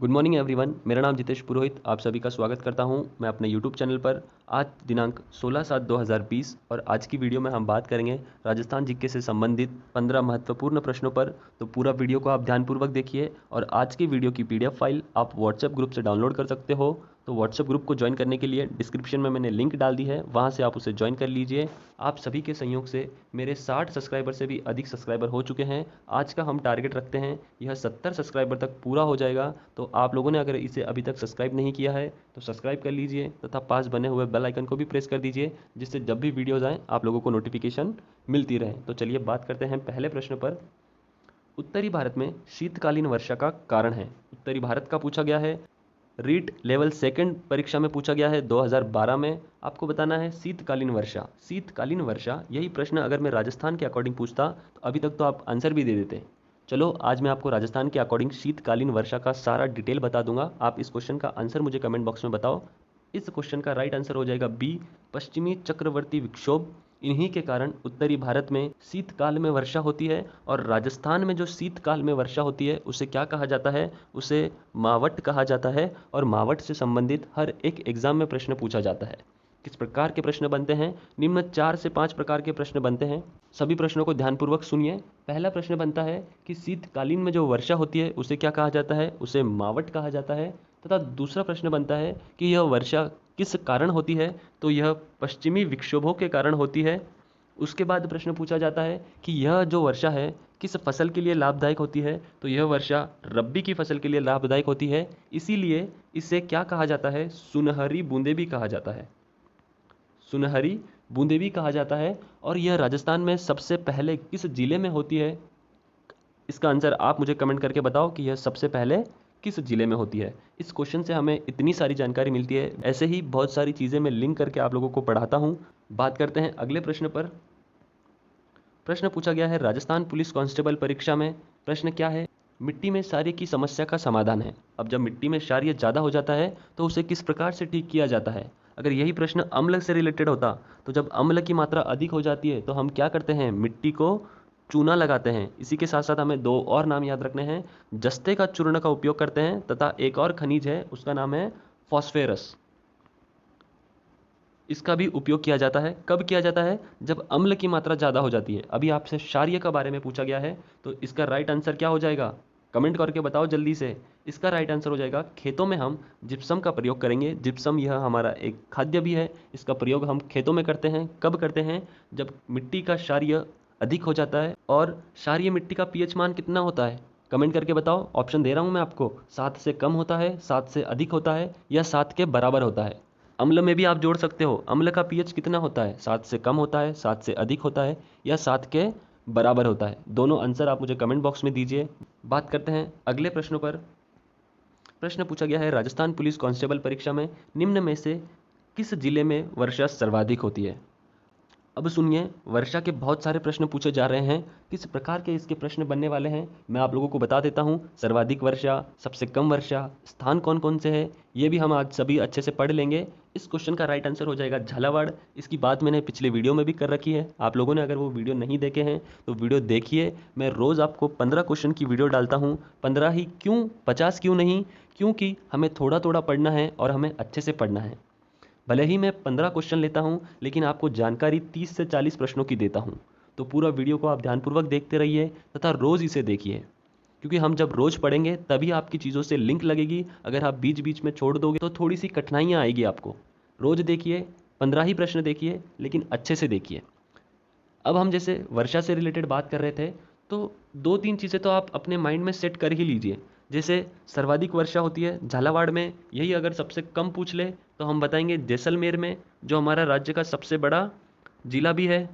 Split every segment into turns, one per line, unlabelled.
Good morning everyone. मेरा नाम जितेश पुरोहित, आप सभी का स्वागत करता हूं मैं अपने यूट्यूब चैनल पर। आज दिनांक 16/7/2020 और आज की वीडियो में हम बात करेंगे राजस्थान जीके से संबंधित 15 महत्वपूर्ण प्रश्नों पर। तो पूरा वीडियो को आप ध्यानपूर्वक देखिए और आज की वीडियो की पीडीएफ फाइल आप व्हाट्सएप ग्रुप से डाउनलोड कर सकते हो। तो व्हाट्सएप ग्रुप को ज्वाइन करने के लिए डिस्क्रिप्शन में मैंने लिंक डाल दी है, वहाँ से आप उसे ज्वाइन कर लीजिए। आप सभी के सहयोग से मेरे 60 सब्सक्राइबर से भी अधिक सब्सक्राइबर हो चुके हैं। आज का हम टारगेट रखते हैं यह 70 सब्सक्राइबर तक पूरा हो जाएगा। तो आप लोगों ने अगर इसे अभी तक सब्सक्राइब नहीं किया है तो सब्सक्राइब कर लीजिए तथा पास बने हुए बेल आइकन को भी प्रेस कर दीजिए, जिससे जब भी वीडियोज़ आएँ आप लोगों को नोटिफिकेशन मिलती रहे। तो चलिए बात करते हैं पहले प्रश्न पर। उत्तरी भारत में शीतकालीन वर्षा का कारण है। उत्तरी भारत का पूछा गया है। रीट लेवल सेकंड परीक्षा में पूछा गया है 2012 में। आपको बताना है शीतकालीन वर्षा। शीतकालीन वर्षा, यही प्रश्न अगर मैं राजस्थान के अकॉर्डिंग पूछता तो अभी तक तो आप आंसर भी दे देते। चलो आज मैं आपको राजस्थान के अकॉर्डिंग शीतकालीन वर्षा का सारा डिटेल बता दूंगा। आप इस क्वेश्चन का आंसर मुझे कमेंट बॉक्स में बताओ। इस क्वेश्चन का राइट आंसर हो जाएगा बी, पश्चिमी चक्रवर्ती विक्षोभ। इन्हीं के कारण उत्तरी भारत में शीतकाल में वर्षा होती है। और राजस्थान में जो शीतकाल में वर्षा होती है उसे क्या कहा जाता है? उसे मावट कहा जाता है। और मावट से संबंधित हर एक एग्जाम में प्रश्न पूछा जाता है। किस प्रकार के प्रश्न बनते हैं? निम्न 4 से 5 प्रकार के प्रश्न बनते हैं। सभी प्रश्नों को ध्यानपूर्वक सुनिए। पहला प्रश्न बनता है कि शीतकालीन में जो वर्षा होती है उसे क्या कहा जाता है? उसे मावट कहा जाता है। तथा दूसरा प्रश्न बनता है कि यह वर्षा किस कारण होती है? तो यह पश्चिमी विक्षोभों के कारण होती है। उसके बाद प्रश्न पूछा जाता है कि यह जो वर्षा है किस फसल के लिए लाभदायक होती है? तो यह वर्षा रब्बी की फसल के लिए लाभदायक होती है, इसीलिए इसे क्या कहा जाता है? सुनहरी बूंदें भी कहा जाता है। सुनहरी बूंदें भी कहा जाता है। और यह राजस्थान में सबसे पहले किस जिले में होती है? इसका आंसर आप मुझे कमेंट करके बताओ कि यह सबसे पहले किस जिले में होती है। इस क्वेश्चन से हमें इतनी सारी जानकारी मिलती है। ऐसे ही बहुत सारी चीज़ें मैं लिंक करके आप लोगों को पढ़ाता हूँ। बात करते हैं अगले प्रश्न पर। प्रश्न पूछा गया है राजस्थान पुलिस कांस्टेबल परीक्षा में। प्रश्न क्या है? मिट्टी में क्षारीय की समस्या का समाधान है। अब जब मिट्टी में क्षारीय ज़्यादा हो जाता है तो उसे किस प्रकार से ठीक किया जाता है? अगर यही प्रश्न अम्ल से रिलेटेड होता तो जब अम्ल की मात्रा अधिक हो जाती है तो हम क्या करते हैं? मिट्टी को चूना लगाते हैं। इसी के साथ साथ हमें दो और नाम याद रखने हैं। जस्ते का चूर्ण का उपयोग करते हैं तथा एक और खनिज है उसका नाम है फॉस्फेरस। इसका भी उपयोग किया जाता है। कब किया जाता है? जब अम्ल की मात्रा ज़्यादा हो जाती है। अभी आपसे क्षारीय के बारे में पूछा गया है तो इसका राइट आंसर क्या हो जाएगा? कमेंट करके बताओ जल्दी से। इसका राइट आंसर हो जाएगा खेतों में हम जिप्सम का प्रयोग करेंगे। जिप्सम यह हमारा एक खाद्य भी है। इसका प्रयोग हम खेतों में करते हैं। कब करते हैं? जब मिट्टी का क्षारीय अधिक हो जाता है। और क्षारीय मिट्टी का पीएच मान कितना होता है? कमेंट करके बताओ। ऑप्शन दे रहा हूँ मैं आपको। 7 से कम होता है, 7 से अधिक होता है, या 7 के बराबर होता है। अम्ल में भी आप जोड़ सकते हो। अम्ल का पीएच कितना होता है? 7 से कम होता है, 7 से अधिक होता है, या 7 के बराबर होता है। दोनों आंसर आप मुझे कमेंट बॉक्स में दीजिए। बात करते हैं अगले प्रश्नों पर। प्रश्न पूछा गया है राजस्थान पुलिस कांस्टेबल परीक्षा में निम्न में से किस जिले में वर्षा सर्वाधिक होती है? अब सुनिए, वर्षा के बहुत सारे प्रश्न पूछे जा रहे हैं। किस प्रकार के इसके प्रश्न बनने वाले हैं मैं आप लोगों को बता देता हूं। सर्वाधिक वर्षा, सबसे कम वर्षा, स्थान कौन कौन से हैं, ये भी हम आज सभी अच्छे से पढ़ लेंगे। इस क्वेश्चन का राइट आंसर हो जाएगा झालावाड़। इसकी बात मैंने पिछले वीडियो में भी कर रखी है। आप लोगों ने अगर वो वीडियो नहीं देखे हैं तो वीडियो देखिए। मैं रोज़ आपको 15 क्वेश्चन की वीडियो डालता हूँ। 15 ही क्यों, 50 क्यों नहीं? क्योंकि हमें थोड़ा थोड़ा पढ़ना है और हमें अच्छे से पढ़ना है। भले ही मैं 15 क्वेश्चन लेता हूं लेकिन आपको जानकारी 30 से 40 प्रश्नों की देता हूं। तो पूरा वीडियो को आप ध्यानपूर्वक देखते रहिए तथा रोज़ इसे देखिए, क्योंकि हम जब रोज़ पढ़ेंगे तभी आपकी चीज़ों से लिंक लगेगी। अगर आप बीच बीच में छोड़ दोगे तो थोड़ी सी कठिनाइयाँ आएगी आपको। रोज़ देखिए, 15 ही प्रश्न देखिए लेकिन अच्छे से देखिए। अब हम जैसे वर्षा से रिलेटेड बात कर रहे थे तो दो तीन चीज़ें तो आप अपने माइंड में सेट कर ही लीजिए। जैसे सर्वाधिक वर्षा होती है झालावाड़ में, यही अगर सबसे कम पूछ ले तो हम बताएंगे जैसलमेर में, जो हमारा राज्य का सबसे बड़ा जिला भी है।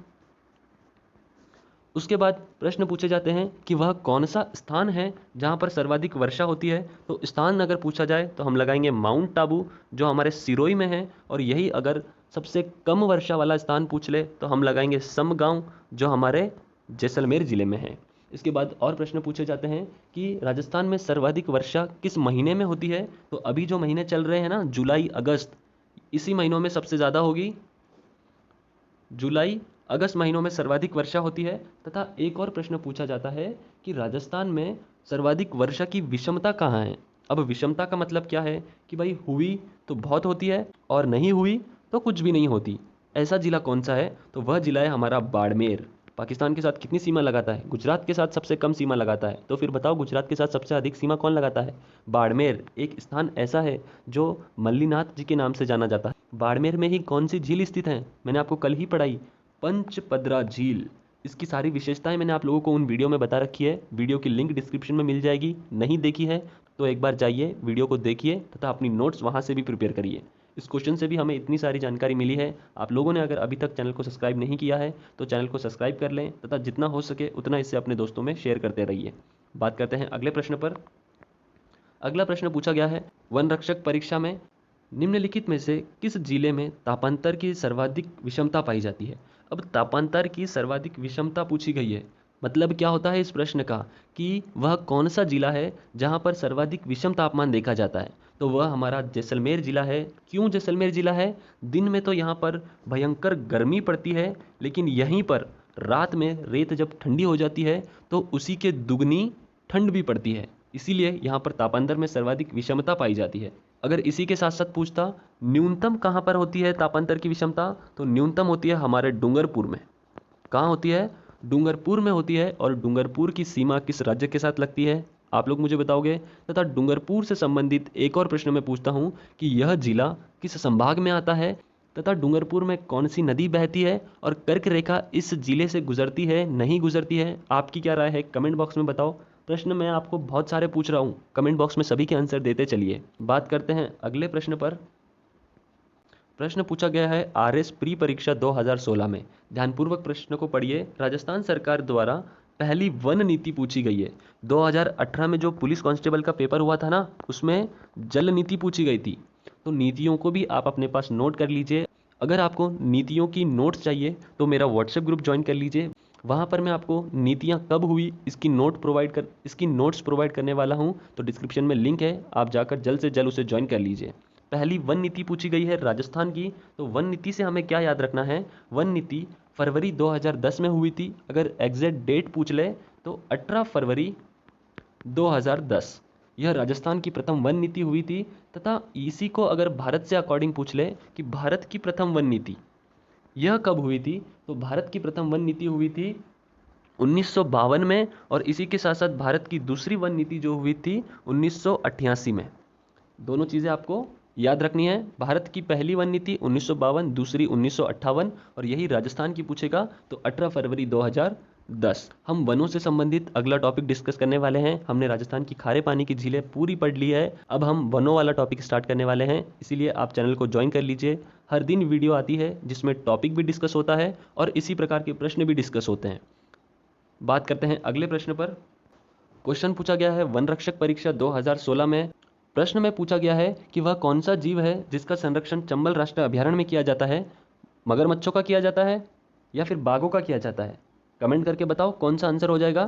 उसके बाद प्रश्न पूछे जाते हैं कि वह कौन सा स्थान है जहाँ पर सर्वाधिक वर्षा होती है। तो स्थान अगर पूछा जाए तो हम लगाएंगे माउंट टाबू, जो हमारे सिरोही में है। और यही अगर सबसे कम वर्षा वाला स्थान पूछ ले तो हम लगाएंगे समगांव, जो हमारे जैसलमेर जिले में है। इसके बाद और प्रश्न पूछे जाते हैं कि राजस्थान में सर्वाधिक वर्षा किस महीने में होती है। तो अभी जो महीने चल रहे हैं ना, जुलाई अगस्त, इसी महीनों में सबसे ज़्यादा होगी। जुलाई अगस्त महीनों में सर्वाधिक वर्षा होती है। तथा एक और प्रश्न पूछा जाता है कि राजस्थान में सर्वाधिक वर्षा की विषमता कहाँ है। अब विषमता का मतलब क्या है कि भाई हुई तो बहुत होती है और नहीं हुई तो कुछ भी नहीं होती। ऐसा जिला कौन सा है? तो वह जिला है हमारा बाड़मेर। पाकिस्तान के साथ कितनी सीमा लगाता है? गुजरात के साथ सबसे कम सीमा लगाता है। तो फिर बताओ गुजरात के साथ सबसे अधिक सीमा कौन लगाता है? बाड़मेर। एक स्थान ऐसा है जो मल्लीनाथ जी के नाम से जाना जाता है। बाड़मेर में ही कौन सी झील स्थित है? मैंने आपको कल ही पढ़ाई, पंचपदरा झील। इसकी सारी विशेषताएं मैंने आप लोगों को उन वीडियो में बता रखी है। वीडियो की लिंक डिस्क्रिप्शन में मिल जाएगी। नहीं देखी है तो एक बार जाइए, वीडियो को देखिए तथा अपनी नोट्स वहां से भी प्रिपेयर करिए। इस क्वेश्चन से भी हमें इतनी सारी जानकारी मिली है। आप लोगों ने अगर अभी तक चैनल को सब्सक्राइब नहीं किया है तो चैनल को सब्सक्राइब कर लें तथा जितना हो सके उतना इसे अपने दोस्तों में शेयर करते रहिए। बात करते हैं अगले प्रश्न पर। अगला प्रश्न पूछा गया है, वन रक्षक परीक्षा में निम्नलिखित में से किस जिले में तापांतर की सर्वाधिक विषमता पाई जाती है? अब तापांतर की सर्वाधिक विषमता पूछी गई है, मतलब क्या होता है इस प्रश्न का कि वह कौन सा जिला है जहां पर सर्वाधिक विषम तापमान देखा जाता है? तो वह हमारा जैसलमेर जिला है। क्यों जैसलमेर जिला है? दिन में तो यहाँ पर भयंकर गर्मी पड़ती है, लेकिन यहीं पर रात में रेत जब ठंडी हो जाती है तो उसी के दुगनी ठंड भी पड़ती है, इसीलिए यहाँ पर तापांतर में सर्वाधिक विषमता पाई जाती है। अगर इसी के साथ साथ पूछता न्यूनतम कहाँ पर होती है तापांतर की विषमता, तो न्यूनतम होती है हमारे डूंगरपुर में। कहाँ होती है? डूंगरपुर में होती है। और डूंगरपुर की सीमा किस राज्य के साथ लगती है? आप लोग मुझे बताओगे। तथा डूंगरपुर से संबंधित एक और प्रश्न मैं पूछता हूँ कि यह जिला किस संभाग में आता है तथा डूंगरपुर में कौन सी नदी बहती है और कर्क रेखा इस जिले से गुजरती है नहीं गुजरती है? आपकी क्या राय है कमेंट बॉक्स में बताओ। प्रश्न मैं आपको बहुत सारे पूछ रहा हूँ, कमेंट बॉक्स में सभी के आंसर देते चलिए। बात करते हैं अगले प्रश्न पर। प्रश्न पूछा गया है आरएस प्री परीक्षा 2016 में। ध्यानपूर्वक प्रश्न को पढ़िए। राजस्थान सरकार द्वारा पहली वन नीति पूछी गई है। 2018 में जो पुलिस कांस्टेबल का पेपर हुआ था ना, उसमें जल नीति पूछी गई थी। तो नीतियों को भी आप अपने पास नोट कर लीजिए। अगर आपको नीतियों की नोट्स चाहिए तो मेरा व्हाट्सएप ग्रुप ज्वाइन कर लीजिए। वहाँ पर मैं आपको नीतियाँ कब हुई इसकी नोट्स प्रोवाइड करने वाला हूँ। तो डिस्क्रिप्शन में लिंक है, आप जाकर जल्द से जल्द उसे ज्वाइन कर लीजिए। पहली वन नीति पूछी गई है राजस्थान की। तो वन नीति से हमें क्या याद रखना है? वन नीति फरवरी 2010 में हुई थी। अगर एग्जैक्ट डेट पूछ ले तो 18 फरवरी 2010 यह राजस्थान की प्रथम वन नीति हुई थी। तथा इसी को अगर भारत से अकॉर्डिंग पूछ ले कि भारत की प्रथम वन नीति यह कब हुई थी, तो भारत की प्रथम वन नीति हुई थी 1952 में। और इसी के साथ साथ भारत की दूसरी वन नीति जो हुई थी 1988 में। दोनों चीज़ें आपको याद रखनी है। भारत की पहली वन नीति 1952, दूसरी 1958, और यही राजस्थान की पूछेगा तो 18 फरवरी 2010। हम वनों से संबंधित अगला टॉपिक डिस्कस करने वाले हैं। हमने राजस्थान की खारे पानी की झीलें पूरी पढ़ ली है, अब हम वनों वाला टॉपिक स्टार्ट करने वाले हैं। इसीलिए आप चैनल को ज्वाइन कर लीजिए। हर दिन वीडियो आती है जिसमें टॉपिक भी डिस्कस होता है और इसी प्रकार के प्रश्न भी डिस्कस होते हैं। बात करते हैं अगले प्रश्न पर। क्वेश्चन पूछा गया है वन रक्षक परीक्षा 2016 में। प्रश्न में पूछा गया है कि वह कौन सा जीव है जिसका संरक्षण चंबल राष्ट्रीय अभयारण्य में किया जाता है? मगरमच्छों का किया जाता है या फिर बाघों का किया जाता है? कमेंट करके बताओ कौन सा आंसर हो जाएगा।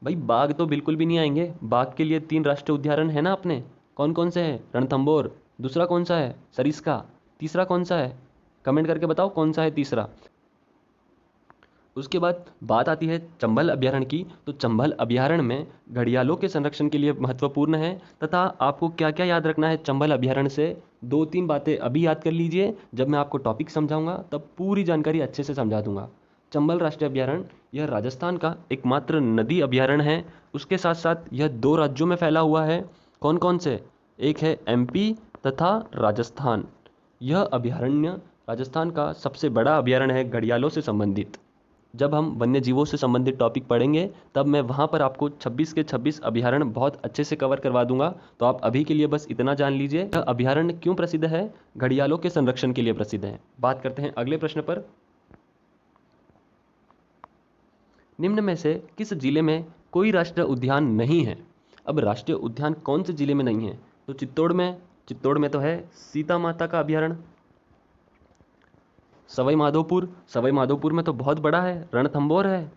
भाई बाघ तो बिल्कुल भी नहीं आएंगे। बाघ के लिए 3 राष्ट्रीय उद्यान है ना अपने। कौन कौन से हैं? रणथंबोर, दूसरा कौन सा है? सरिस्का, तीसरा कौन सा है? कमेंट करके बताओ कौन सा है तीसरा। उसके बाद बात आती है चंबल अभयारण्य की। तो चंबल अभयारण्य में घड़ियालों के संरक्षण के लिए महत्वपूर्ण है। तथा आपको क्या क्या याद रखना है चंबल अभयारण्य से, 2-3 बातें अभी याद कर लीजिए। जब मैं आपको टॉपिक समझाऊंगा तब पूरी जानकारी अच्छे से समझा दूंगा। चंबल राष्ट्रीय अभयारण्य यह राजस्थान का एकमात्र नदी अभयारण्य है। उसके साथ साथ यह 2 राज्यों में फैला हुआ है। कौन कौन से? एक है एमपी तथा राजस्थान। यह अभयारण्य राजस्थान का सबसे बड़ा अभयारण्य है घड़ियालों से संबंधित। जब हम वन्य जीवों से संबंधित टॉपिक पढ़ेंगे तब मैं वहाँ पर आपको 26 के 26 अभयारण्य बहुत अच्छे से कवर करवा दूंगा। तो आप अभी के लिए बस इतना जान लीजिए, यह अभयारण्य क्यों प्रसिद्ध है? घड़ियालों के संरक्षण के लिए प्रसिद्ध है। बात करते हैं अगले प्रश्न पर। निम्न में से किस जिले में कोई राष्ट्रीय उद्यान नहीं है? अब राष्ट्रीय उद्यान कौन से जिले में नहीं है? तो चित्तौड़ में तो है सीता माता का अभयारण्य। सवाई माधोपुर में तो बहुत बड़ा है, रणथंबोर है।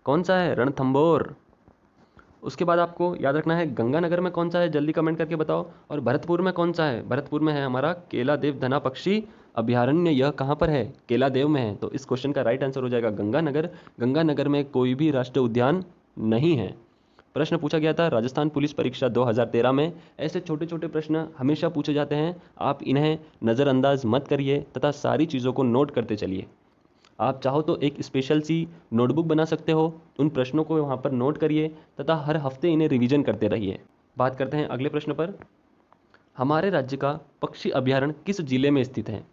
कौन सा है? रणथंबोर। उसके बाद आपको याद रखना है गंगानगर में कौन सा है, जल्दी कमेंट करके बताओ। और भरतपुर में कौन सा है? भरतपुर में है हमारा केलादेव धना पक्षी अभयारण्य। यह कहाँ पर है? केलादेव में है। तो इस क्वेश्चन का राइट आंसर हो जाएगा गंगानगर। गंगानगर में कोई भी राष्ट्रीय उद्यान नहीं है। प्रश्न पूछा गया था राजस्थान पुलिस परीक्षा 2013 में। ऐसे छोटे छोटे प्रश्न हमेशा पूछे जाते हैं, आप इन्हें नज़रअंदाज मत करिए तथा सारी चीज़ों को नोट करते चलिए। आप चाहो तो एक स्पेशल सी नोटबुक बना सकते हो, उन प्रश्नों को वहाँ पर नोट करिए तथा हर हफ्ते इन्हें रिवीजन करते रहिए। बात करते हैं अगले प्रश्न पर। हमारे राज्य का पक्षी अभयारण्य किस जिले में स्थित है?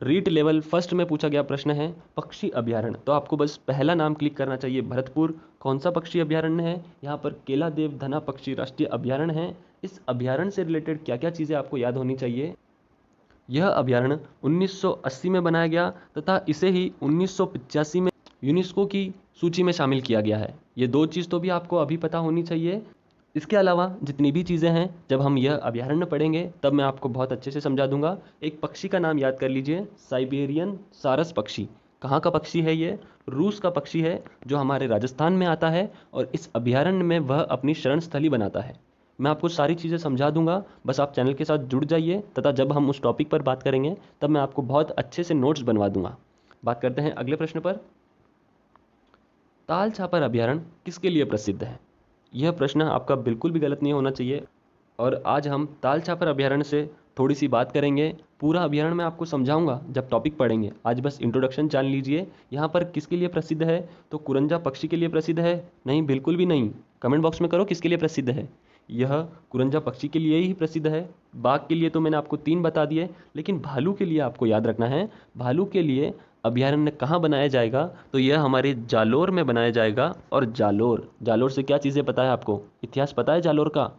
रीट लेवल फर्स्ट में पूछा गया प्रश्न है पक्षी अभयारण्य, तो आपको बस पहला नाम क्लिक करना चाहिए भरतपुर। कौन सा पक्षी अभयारण्य है? यहाँ पर केलादेव धना पक्षी राष्ट्रीय अभयारण्य है। इस अभयारण्य से रिलेटेड क्या क्या चीज़ें आपको याद होनी चाहिए? यह अभयारण्य 1980 में बनाया गया तथा इसे ही 1985 में यूनेस्को की सूची में शामिल किया गया है। ये दो चीज़ तो भी आपको अभी पता होनी चाहिए। इसके अलावा जितनी भी चीज़ें हैं, जब हम यह अभयारण्य पढ़ेंगे तब मैं आपको बहुत अच्छे से समझा दूंगा। एक पक्षी का नाम याद कर लीजिए, साइबेरियन सारस पक्षी। कहाँ का पक्षी है ये? रूस का पक्षी है जो हमारे राजस्थान में आता है और इस अभयारण्य में वह अपनी शरण स्थली बनाता है। मैं आपको सारी चीज़ें समझा दूंगा, बस आप चैनल के साथ जुड़ जाइए तथा जब हम उस टॉपिक पर बात करेंगे तब मैं आपको बहुत अच्छे से नोट्स बनवा दूंगा। बात करते हैं अगले प्रश्न पर। ताल छापर अभयारण्य किसके लिए प्रसिद्ध है? यह प्रश्न आपका बिल्कुल भी गलत नहीं होना चाहिए और आज हम ताल छापर अभयारण्य से थोड़ी सी बात करेंगे। पूरा अभयारण्य मैं आपको समझाऊंगा जब टॉपिक पढ़ेंगे, आज बस इंट्रोडक्शन जान लीजिए। यहाँ पर किसके लिए प्रसिद्ध है? तो कुरंजा पक्षी के लिए प्रसिद्ध है? नहीं, बिल्कुल भी नहीं। कमेंट बॉक्स में करो किसके लिए प्रसिद्ध है। यह कुरंजा पक्षी के लिए ही प्रसिद्ध है। बाघ के लिए तो मैंने आपको 3 बता दिए, लेकिन भालू के लिए आपको याद रखना है। भालू के लिए अभयारण्य कहाँ बनाया जाएगा? तो यह हमारे जालोर में बनाया जाएगा। और जालोर से क्या चीज़ें पता है आपको? इतिहास पता है जालोर का?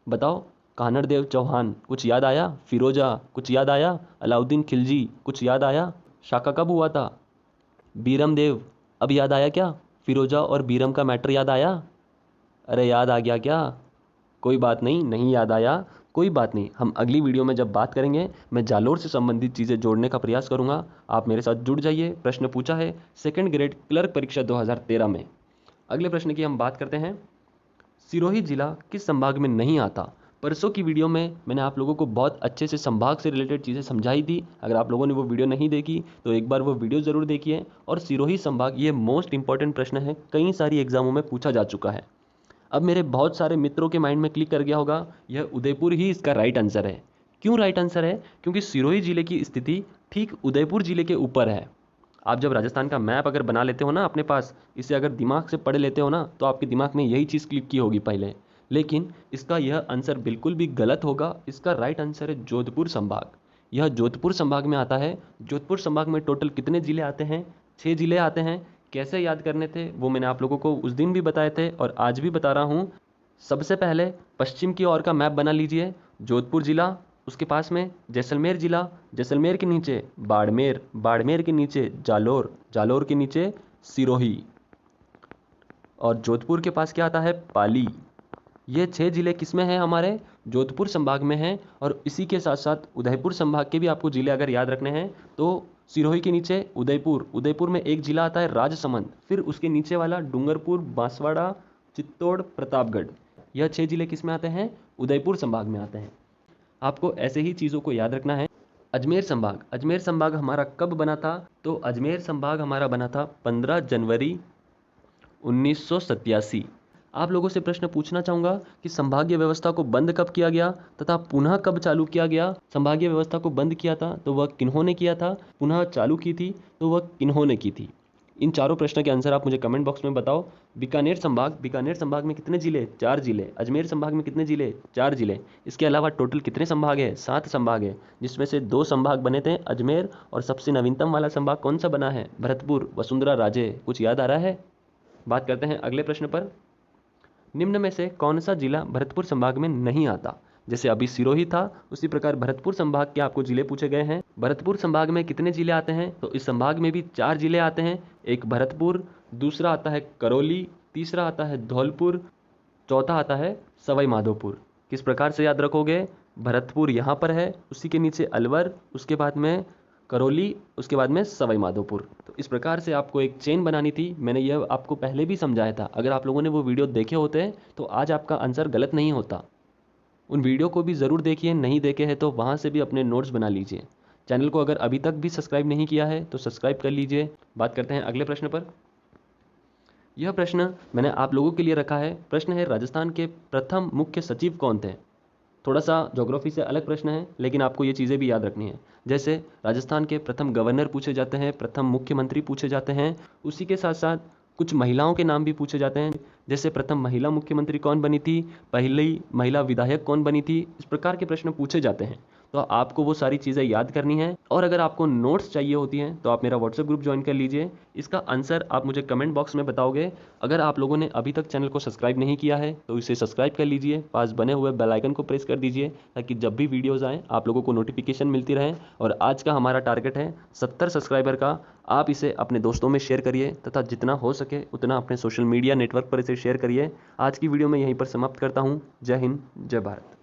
बताओ। कानड़ देव चौहान कुछ याद आया? फिरोजा कुछ याद आया? अलाउद्दीन खिलजी कुछ याद आया? शाका कब हुआ था? बीरम देव अब याद आया क्या? फिरोजा और बीरम का मैटर याद आया? अरे याद आ गया क्या? कोई बात नहीं, नहीं याद आया, कोई बात नहीं। हम अगली वीडियो में जब बात करेंगे मैं जालोर से संबंधित चीज़ें जोड़ने का प्रयास करूंगा। आप मेरे साथ जुड़ जाइए। प्रश्न पूछा है सेकंड ग्रेड क्लर्क परीक्षा 2013 में। अगले प्रश्न की हम बात करते हैं। सिरोही जिला किस संभाग में नहीं आता? परसों की वीडियो में मैंने आप लोगों को बहुत अच्छे से संभाग से रिलेटेड चीज़ें समझाई थी। अगर आप लोगों ने वो वीडियो नहीं देखी तो एक बार वो वीडियो ज़रूर देखिए। और सिरोही संभाग ये मोस्ट इंपॉर्टेंट प्रश्न है, कई सारी एग्जामों में पूछा जा चुका है। अब मेरे बहुत सारे मित्रों के माइंड में क्लिक कर गया होगा यह उदयपुर ही इसका राइट आंसर है। क्यों राइट आंसर है? क्योंकि सिरोही जिले की स्थिति ठीक उदयपुर जिले के ऊपर है। आप जब राजस्थान का मैप अगर बना लेते हो ना अपने पास, इसे अगर दिमाग से पढ़ लेते हो ना, तो आपके दिमाग में यही चीज़ क्लिक की होगी पहले। लेकिन इसका यह आंसर बिल्कुल भी गलत होगा। इसका राइट आंसर है जोधपुर संभाग। यह जोधपुर संभाग में आता है। जोधपुर संभाग में टोटल कितने जिले आते हैं? 6 जिले आते हैं। कैसे याद करने थे वो मैंने आप लोगों को उस दिन भी बताए थे और आज भी बता रहा हूँ। सबसे पहले पश्चिम की ओर का मैप बना लीजिए। जोधपुर जिला, उसके पास में जैसलमेर जिला, जैसलमेर के नीचे बाड़मेर, बाड़मेर के नीचे जालोर, जालोर के नीचे सिरोही, और जोधपुर के पास क्या आता है? पाली। ये 6 जिले किस में हैं? हमारे जोधपुर संभाग में हैं। और इसी के साथ साथ उदयपुर संभाग के भी आपको जिले अगर याद रखने हैं तो सिरोही के नीचे उदयपुर, उदयपुर में एक जिला आता है राजसमंद, फिर उसके नीचे वाला डूंगरपुर, बांसवाड़ा, चित्तौड़, प्रतापगढ़। यह 6 जिले किस में आते हैं? उदयपुर संभाग में आते हैं। आपको ऐसे ही चीज़ों को याद रखना है। अजमेर संभाग, अजमेर संभाग हमारा कब बना था? तो अजमेर संभाग हमारा बना था 15 जनवरी 1987। आप लोगों से प्रश्न पूछना चाहूँगा कि संभागीय व्यवस्था को बंद कब किया गया तथा पुनः कब चालू किया गया? संभागीय व्यवस्था को बंद किया था तो वह किन्होंने किया था? पुनः चालू की थी तो वह किन्होंने की थी? इन चारों प्रश्न के आंसर आप मुझे कमेंट बॉक्स में बताओ। बीकानेर संभाग, बीकानेर संभाग में कितने जिले? 4 जिले। अजमेर संभाग में कितने जिले? 4 जिले। इसके अलावा टोटल कितने संभाग है? 7 संभाग है, जिसमें से 2 संभाग बने थे अजमेर, और सबसे नवीनतम वाला संभाग कौन सा बना है? भरतपुर, वसुंधरा राजे। कुछ याद आ रहा है? बात करते हैं अगले प्रश्न पर। निम्न में से कौन सा जिला भरतपुर संभाग में नहीं आता? जैसे अभी सिरोही था, उसी प्रकार भरतपुर संभाग के आपको जिले पूछे गए हैं। भरतपुर संभाग में कितने जिले आते हैं? तो इस संभाग में भी 4 जिले आते हैं। एक भरतपुर, दूसरा आता है करौली, तीसरा आता है धौलपुर, चौथा आता है सवाई माधोपुर। किस प्रकार से याद रखोगे? भरतपुर यहाँ पर है, उसी के नीचे अलवर, उसके बाद में करौली, उसके बाद में सवाई माधोपुर। तो इस प्रकार से आपको एक चेन बनानी थी। मैंने यह आपको पहले भी समझाया था। अगर आप लोगों ने वो वीडियो देखे होते तो आज आपका आंसर गलत नहीं होता। उन वीडियो को भी ज़रूर देखिए, नहीं देखे हैं तो वहाँ से भी अपने नोट्स बना लीजिए। चैनल को अगर अभी तक भी सब्सक्राइब नहीं किया है तो सब्सक्राइब कर लीजिए। बात करते हैं अगले प्रश्न पर। यह प्रश्न मैंने आप लोगों के लिए रखा है। प्रश्न है, राजस्थान के प्रथम मुख्य सचिव कौन थे? थोड़ा सा ज्योग्राफी से अलग प्रश्न है, लेकिन आपको ये चीज़ें भी याद रखनी है। जैसे राजस्थान के प्रथम गवर्नर पूछे जाते हैं, प्रथम मुख्यमंत्री पूछे जाते हैं, उसी के साथ साथ कुछ महिलाओं के नाम भी पूछे जाते हैं। जैसे प्रथम महिला मुख्यमंत्री कौन बनी थी, पहली महिला विधायक कौन बनी थी, इस प्रकार के प्रश्न पूछे जाते हैं। तो आपको वो सारी चीज़ें याद करनी है। और अगर आपको नोट्स चाहिए होती हैं तो आप मेरा व्हाट्सएप ग्रुप ज्वाइन कर लीजिए। इसका आंसर आप मुझे कमेंट बॉक्स में बताओगे। अगर आप लोगों ने अभी तक चैनल को सब्सक्राइब नहीं किया है तो इसे सब्सक्राइब कर लीजिए, पास बने हुए बेल आइकन को प्रेस कर दीजिए, ताकि जब भी वीडियोज़ आएँ आप लोगों को नोटिफिकेशन मिलती रहे। और आज का हमारा टारगेट है 70 सब्सक्राइबर का। आप इसे अपने दोस्तों में शेयर करिए तथा जितना हो सके उतना अपने सोशल मीडिया नेटवर्क पर इसे शेयर करिए। आज की वीडियो में यहीं पर समाप्त करता हूँ। जय हिंद, जय भारत।